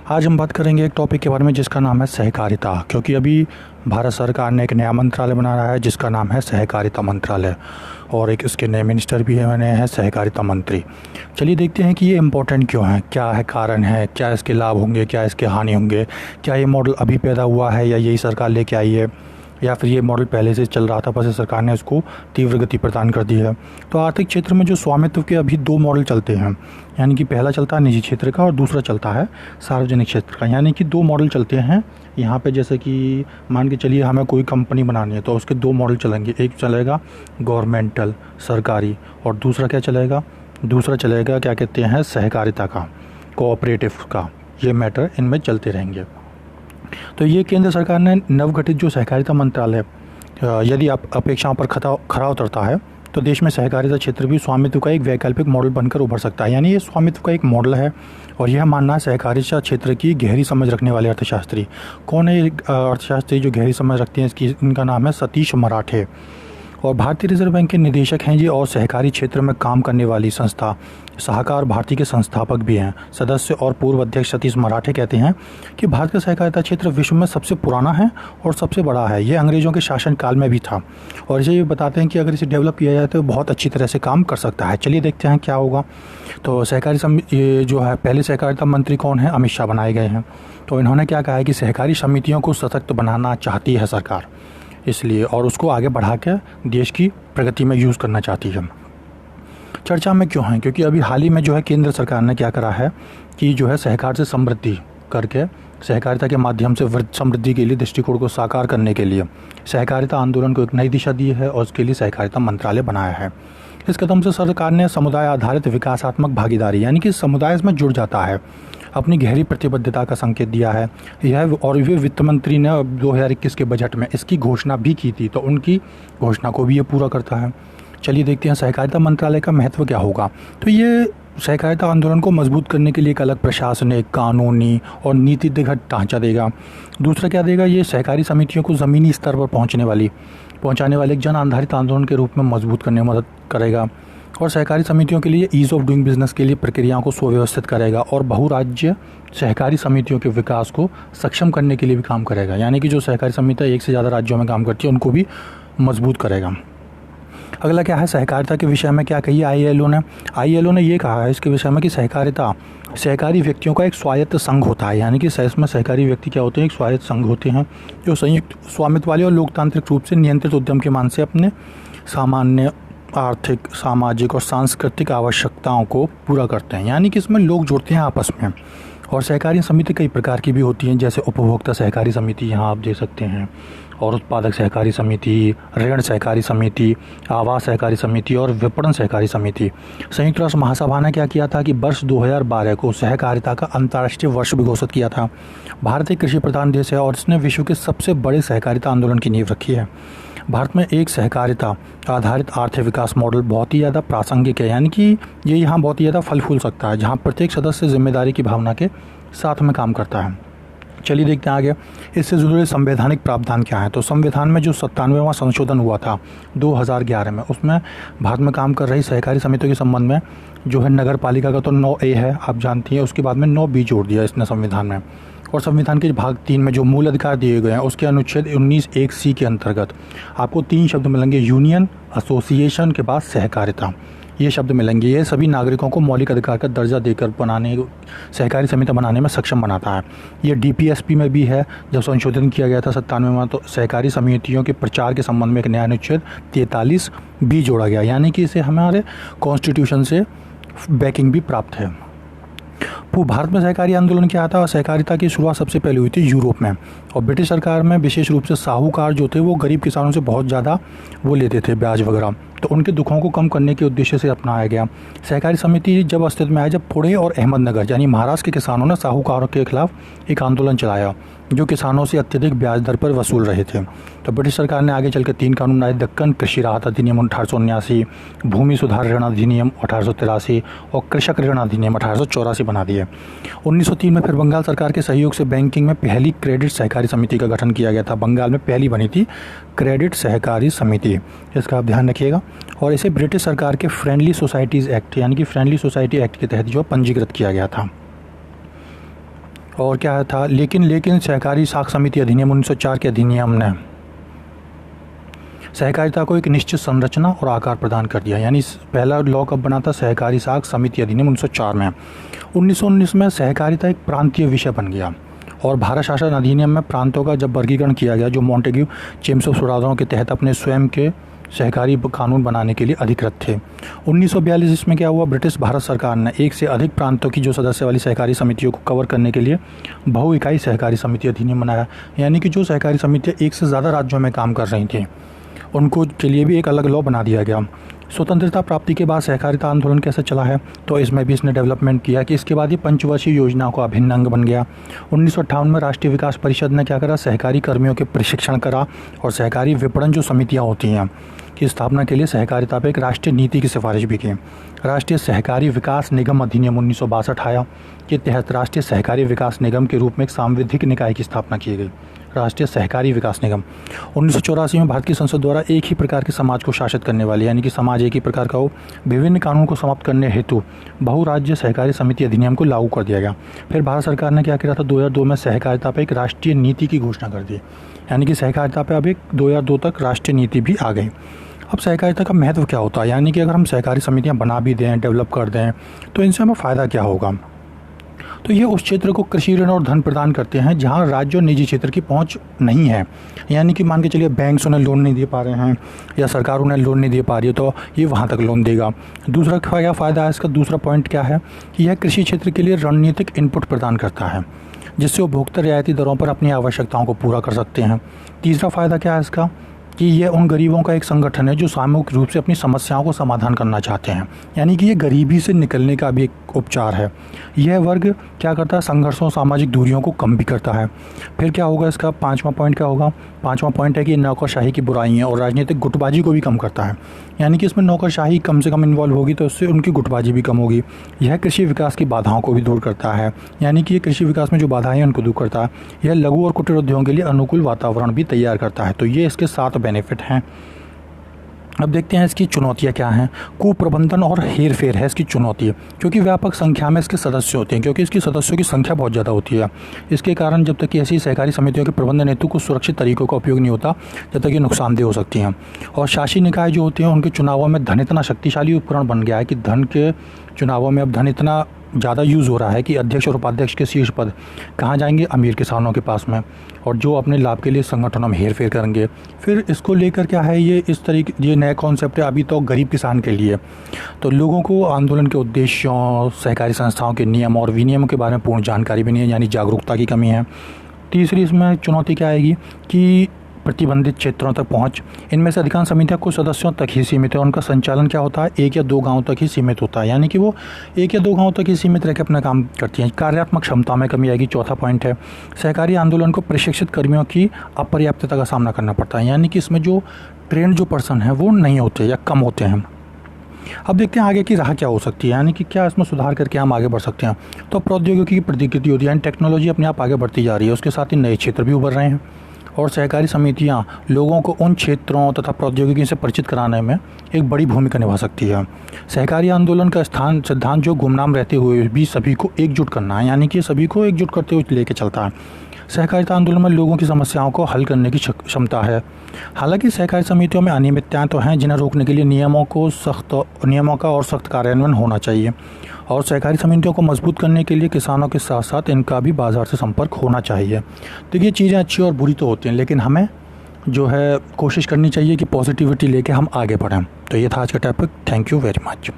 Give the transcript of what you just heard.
आज हम बात करेंगे एक टॉपिक के बारे में जिसका नाम है सहकारिता, क्योंकि अभी भारत सरकार ने एक नया मंत्रालय बना रहा है जिसका नाम है सहकारिता मंत्रालय, और एक इसके नए मिनिस्टर भी बने हैं सहकारिता मंत्री। चलिए देखते हैं कि ये इम्पोर्टेंट क्यों है, क्या है कारण है, क्या इसके लाभ होंगे, क्या इसके हानि होंगे, क्या ये मॉडल अभी पैदा हुआ है या यही सरकार लेके आई है, या फिर ये मॉडल पहले से चल रहा था बस सरकार ने इसको तीव्र गति प्रदान कर दी है। तो आर्थिक क्षेत्र में जो स्वामित्व के अभी दो मॉडल चलते हैं, यानी कि पहला चलता है निजी क्षेत्र का और दूसरा चलता है सार्वजनिक क्षेत्र का, यानी कि दो मॉडल चलते हैं यहाँ पे। जैसे कि मान के चलिए हमें कोई कंपनी बनानी है तो उसके दो मॉडल चलेंगे, एक चलेगा गवर्नमेंटल सरकारी और दूसरा क्या चलेगा, दूसरा चलेगा क्या कहते हैं सहकारिता का, कोऑपरेटिव का। ये मैटर इनमें चलते रहेंगे। तो ये केंद्र सरकार ने नवगठित जो सहकारिता मंत्रालय यदि आप अपेक्षाओं पर खरा उतरता है तो देश में सहकारिता क्षेत्र भी स्वामित्व का एक वैकल्पिक मॉडल बनकर उभर सकता है। यानी ये स्वामित्व का एक मॉडल है और यह मानना है सहकारिता क्षेत्र की गहरी समझ रखने वाले अर्थशास्त्री। कौन है अर्थशास्त्री जो गहरी समझ रखते हैं, इनका नाम है सतीश मराठे, और भारतीय रिजर्व बैंक के निदेशक हैं ये, और सहकारी क्षेत्र में काम करने वाली संस्था सहकार भारती के संस्थापक भी हैं। सदस्य और पूर्व अध्यक्ष सतीश मराठे कहते हैं कि भारत का सहकारिता क्षेत्र विश्व में सबसे पुराना है और सबसे बड़ा है। ये अंग्रेज़ों के शासनकाल में भी था, और इसे ये बताते हैं कि अगर इसे डेवलप किया जाए तो बहुत अच्छी तरह से काम कर सकता है। चलिए देखते हैं क्या होगा। तो ये जो है पहले सहकारिता मंत्री कौन है, अमित शाह बनाए गए हैं। तो इन्होंने क्या कहा है कि सहकारी समितियों को सशक्त बनाना चाहती है सरकार, इसलिए, और उसको आगे बढ़ा के देश की प्रगति में यूज़ करना चाहती है। चर्चा में क्यों है, क्योंकि अभी हाल ही में जो है केंद्र सरकार ने क्या करा है कि जो है सहकार से समृद्धि करके सहकारिता के माध्यम से समृद्धि के लिए दृष्टिकोण को साकार करने के लिए सहकारिता आंदोलन को एक नई दिशा दी है और उसके लिए सहकारिता मंत्रालय बनाया है। इस कदम से सरकार ने समुदाय आधारित विकासात्मक भागीदारी, यानी कि समुदाय इसमें जुड़ जाता है, अपनी गहरी प्रतिबद्धता का संकेत दिया है। यह और वे वित्त मंत्री ने 2021 के बजट में इसकी घोषणा भी की थी, तो उनकी घोषणा को भी ये पूरा करता है। चलिए देखते हैं सहकारिता मंत्रालय का महत्व क्या होगा। तो ये सहकारिता आंदोलन को मजबूत करने के लिए एक अलग प्रशासनिक, कानूनी और नीतिगत ढांचा देगा। दूसरा क्या देगा, ये सहकारी समितियों को ज़मीनी स्तर पर पहुंचाने वाले एक जन आधारित आंदोलन के रूप में मजबूत करने में मदद करेगा, और सहकारी समितियों के लिए ईज़ ऑफ डूइंग बिजनेस के लिए प्रक्रियाओं को सुव्यवस्थित करेगा, और बहुराज्य सहकारी समितियों के विकास को सक्षम करने के लिए भी काम करेगा। यानी कि जो सहकारी समितियाँ एक से ज़्यादा राज्यों में काम करती है उनको भी मजबूत करेगा। अगला क्या है, सहकारिता के विषय में क्या कही आईएलओ ने ये कहा है इसके विषय में कि सहकारिता सहकारी व्यक्तियों का एक स्वायत्त संघ होता है। यानी कि इसमें सहकारी व्यक्ति क्या होते हैं, एक स्वायत्त संघ होते हैं जो संयुक्त स्वामित्व वाले और लोकतांत्रिक रूप से नियंत्रित उद्यम के मान से अपने सामान्य आर्थिक, सामाजिक और सांस्कृतिक आवश्यकताओं को पूरा करते हैं। यानी कि इसमें लोग जुड़ते हैं आपस में। और सहकारी समिति कई प्रकार की भी होती हैं, जैसे उपभोक्ता सहकारी समिति यहाँ आप देख सकते हैं, और उत्पादक सहकारी समिति, ऋण सहकारी समिति, आवास सहकारी समिति और विपणन सहकारी समिति। संयुक्त राष्ट्र महासभा ने क्या किया था कि वर्ष 2012 को सहकारिता का अंतर्राष्ट्रीय वर्ष भी घोषित किया था। भारत एक कृषि प्रधान देश है और इसने विश्व के सबसे बड़े सहकारिता आंदोलन की नींव रखी है। भारत में एक सहकारिता आधारित आर्थिक विकास मॉडल बहुत ही ज़्यादा प्रासंगिक है, यानी कि ये यहाँ बहुत ही ज़्यादा फल फूल सकता है, जहाँ प्रत्येक सदस्य जिम्मेदारी की भावना के साथ में काम करता है। चलिए देखते हैं आगे इससे जुड़े संवैधानिक प्रावधान क्या है। तो संविधान में जो 97वां संशोधन हुआ था 2011 में, उसमें भारत में काम कर रही सहकारी समितियों के संबंध में जो है नगर पालिका का तो 9A है, आप जानती हैं, उसके बाद में 9B जोड़ दिया इसने संविधान में। और संविधान के भाग 3 में जो मूल अधिकार दिए गए हैं उसके अनुच्छेद 19(1)(c) के अंतर्गत आपको 3 शब्द मिलेंगे, यूनियन, एसोसिएशन के बाद सहकारिता, ये शब्द मिलेंगे। ये सभी नागरिकों को मौलिक अधिकार का दर्जा देकर सहकारी समिति बनाने में सक्षम बनाता है। ये DPSP में भी है, जब संशोधन किया गया था 97 में, तो सहकारी समितियों के प्रचार के संबंध में एक नया अनुच्छेद 43B जोड़ा गया। यानी कि इसे हमारे कॉन्स्टिट्यूशन से बैकिंग भी प्राप्त है। भारत में सहकारी आंदोलन क्या था, और सहकारिता की शुरुआत सबसे पहले हुई थी यूरोप में, और ब्रिटिश सरकार में विशेष रूप से साहूकार जो थे वो गरीब किसानों से बहुत ज़्यादा वो लेते थे ब्याज वगैरह, तो उनके दुखों को कम करने के उद्देश्य से अपनाया गया। सहकारी समिति जब अस्तित्व में आया जब पुणे और अहमदनगर यानी महाराष्ट्र के किसानों ने साहूकारों के खिलाफ एक आंदोलन चलाया जो किसानों से अत्यधिक ब्याज दर पर वसूल रहे थे। तो ब्रिटिश सरकार ने आगे चलकर 3 कानून लाए, दक्कन कृषि राहत अधिनियम 1879, भूमि सुधार ऋण अधिनियम 1883 और कृषक ऋण अधिनियम 1884 बना दिए। 1903 में फिर बंगाल सरकार के सहयोग से बैंकिंग में पहली क्रेडिट सहकारी समिति का गठन किया गया था। बंगाल में पहली बनी थी क्रेडिट सहकारी समिति, इसका आप ध्यान रखिएगा। और इसे ब्रिटिश सरकार के फ्रेंडली सोसाइटीज़ एक्ट यानी कि फ्रेंडली सोसाइटी एक्ट के तहत जो पंजीकृत किया गया था। और क्या था, लेकिन सहकारी साख समिति अधिनियम 1904 के अधिनियम ने सहकारिता को एक निश्चित संरचना और आकार प्रदान कर दिया। यानी पहला लॉ कब बना था, सहकारी साख समिति अधिनियम 1904 में। 1919 में सहकारिता एक प्रांतीय विषय बन गया और भारत शासन अधिनियम में प्रांतों का जब वर्गीकरण किया गया, जो मॉन्टेग्यू चेम्स्फोर्ड सुधारों के तहत अपने स्वयं के सहकारी कानून बनाने के लिए अधिकृत थे। 1942 इसमें क्या हुआ, ब्रिटिश भारत सरकार ने एक से अधिक प्रांतों की जो सदस्य वाली सहकारी समितियों को कवर करने के लिए बहु इकाई सहकारी समिति अधिनियम बनाया। यानी कि जो सहकारी समितियाँ एक से ज़्यादा राज्यों में काम कर रही थी उनको के लिए भी एक अलग लॉ बना दिया गया। स्वतंत्रता प्राप्ति के बाद सहकारिता आंदोलन कैसे चला है, तो इसमें भी इसने डेवलपमेंट किया कि इसके बाद ये पंचवर्षीय योजनाओं का अभिन्न अंग बन गया। 1958 में राष्ट्रीय विकास परिषद ने क्या करा, सहकारी कर्मियों के प्रशिक्षण करा और सहकारी विपणन जो समितियां होती हैं की स्थापना के लिए सहकारिता पर एक राष्ट्रीय नीति की सिफारिश भी की। राष्ट्रीय सहकारी विकास निगम अधिनियम 1962 आया, के तहत राष्ट्रीय सहकारी विकास निगम के रूप में एक सांविधिक निकाय की स्थापना की गई, राष्ट्रीय सहकारी विकास निगम। 1984 में भारत की संसद द्वारा एक ही प्रकार के समाज को शासित करने वाली, यानी कि समाज एक ही प्रकार का हो, विभिन्न कानून को समाप्त करने हेतु बहुराज्य सहकारी समिति अधिनियम को लागू कर दिया गया। फिर भारत सरकार ने क्या किया था, 2002 में सहकारिता पर एक राष्ट्रीय नीति की घोषणा कर दी। यानी कि सहकारिता पर अब एक 2002 तक राष्ट्रीय नीति भी आ गई। अब सहकारिता का महत्व क्या होता है, यानी कि अगर हम सहकारी समितियां बना भी दें, डेवलप कर दें, तो इनसे हमें फ़ायदा क्या होगा। तो ये उस क्षेत्र को कृषि ऋण और धन प्रदान करते हैं जहां राज्य और निजी क्षेत्र की पहुंच नहीं है। यानी कि मान के चलिए बैंक्स उन्हें लोन नहीं दे पा रहे हैं या सरकार उन्हें लोन नहीं दे पा रही है, तो ये वहां तक लोन देगा। दूसरा क्या फ़ायदा है इसका, दूसरा पॉइंट क्या है कि यह कृषि क्षेत्र के लिए रणनीतिक इनपुट प्रदान करता है, जिससे उपभोक्ता रियायती दरों पर अपनी आवश्यकताओं को पूरा कर सकते हैं। तीसरा फ़ायदा क्या है इसका, कि यह उन गरीबों का एक संगठन है जो सामूहिक रूप से अपनी समस्याओं को समाधान करना चाहते हैं। यानी कि ये गरीबी से निकलने का भी एक उपचार है। यह वर्ग क्या करता है, संघर्षों, सामाजिक दूरियों को कम भी करता है। फिर क्या होगा इसका, पांचवा पॉइंट क्या होगा, पांचवा पॉइंट है कि नौकरशाही की बुराइयां और राजनीतिक गुटबाजी को भी कम करता है। यानी कि इसमें नौकरशाही कम से कम इन्वॉल्व होगी तो उससे उनकी गुटबाजी भी कम होगी। यह कृषि विकास की बाधाओं को भी दूर करता है, यानी कि ये कृषि विकास में जो बाधाएं हैं उनको दूर करता है। यह लघु और कुटीर उद्योगों के लिए अनुकूल वातावरण भी तैयार करता है। तो ये इसके 7 बेनिफिट हैं। अब देखते हैं इसकी चुनौतियां क्या हैं। कुप्रबंधन और हेर फेर है इसकी चुनौती, क्योंकि व्यापक संख्या में इसके सदस्य होते हैं, क्योंकि इसकी सदस्यों की संख्या बहुत ज़्यादा होती है। इसके कारण जब तक कि ऐसी सहकारी समितियों के प्रबंधन हेतु कुछ सुरक्षित तरीकों का उपयोग नहीं होता, जब तक ये नुकसानदेह हो सकती हैं। और शासी निकाय जो होते हैं उनके चुनावों में धन इतना शक्तिशाली उपकरण बन गया है कि धन के चुनावों में अब धन इतना ज़्यादा यूज़ हो रहा है कि अध्यक्ष और उपाध्यक्ष के शीर्ष पद कहाँ जाएंगे, अमीर किसानों के पास में, और जो अपने लाभ के लिए संगठनों में हेर फेर करेंगे। फिर इसको लेकर क्या है, ये इस तरीके ये नया कॉन्सेप्ट है अभी तो गरीब किसान के लिए। तो लोगों को आंदोलन के उद्देश्यों, सहकारी संस्थाओं के नियम और विनियमों के बारे में पूर्ण जानकारी भी नहीं है, यानी जागरूकता की कमी है। तीसरी इसमें चुनौती क्या आएगी कि प्रतिबंधित क्षेत्रों तक पहुंच। इनमें से अधिकांश समितियां कुछ सदस्यों तक ही सीमित है। उनका संचालन क्या होता है, 1 या 2 गांव तक ही सीमित होता है, यानी कि वो 1 या 2 गांव तक ही सीमित रह के अपना काम करती हैं। कार्यात्मक क्षमता में कमी आएगी, चौथा पॉइंट है। सहकारी आंदोलन को प्रशिक्षित कर्मियों की अपर्याप्तता का सामना करना पड़ता है, यानी कि इसमें जो ट्रेंड जो पर्सन है वो नहीं होते या कम होते हैं। अब देखते हैं आगे की राह क्या हो सकती है, यानी कि क्या इसमें सुधार करके हम आगे बढ़ सकते हैं। तो प्रौद्योगिकी की प्रगति होती है, यानी टेक्नोलॉजी अपने आप आगे बढ़ती जा रही है, उसके साथ ही नए क्षेत्र भी उभर रहे हैं और सहकारी समितियां लोगों को उन क्षेत्रों तथा प्रौद्योगिकी से परिचित कराने में एक बड़ी भूमिका निभा सकती है। सहकारी आंदोलन का सिद्धांत जो गुमनाम रहते हुए भी सभी को एकजुट करना है, यानी कि सभी को एकजुट करते हुए लेके चलता है। सहकारिता आंदोलन में लोगों की समस्याओं को हल करने की क्षमता है। हालांकि सहकारी समितियों में अनियमितताएं तो हैं जिन्हें रोकने के लिए नियमों का और सख्त कार्यान्वयन होना चाहिए। और सहकारी समितियों को मजबूत करने के लिए किसानों के साथ साथ इनका भी बाज़ार से संपर्क होना चाहिए। तो ये चीज़ें अच्छी और बुरी तो होती हैं, लेकिन हमें जो है कोशिश करनी चाहिए कि पॉजिटिविटी लेके हम आगे बढ़ें। तो ये था आज का topic. Thank you very much.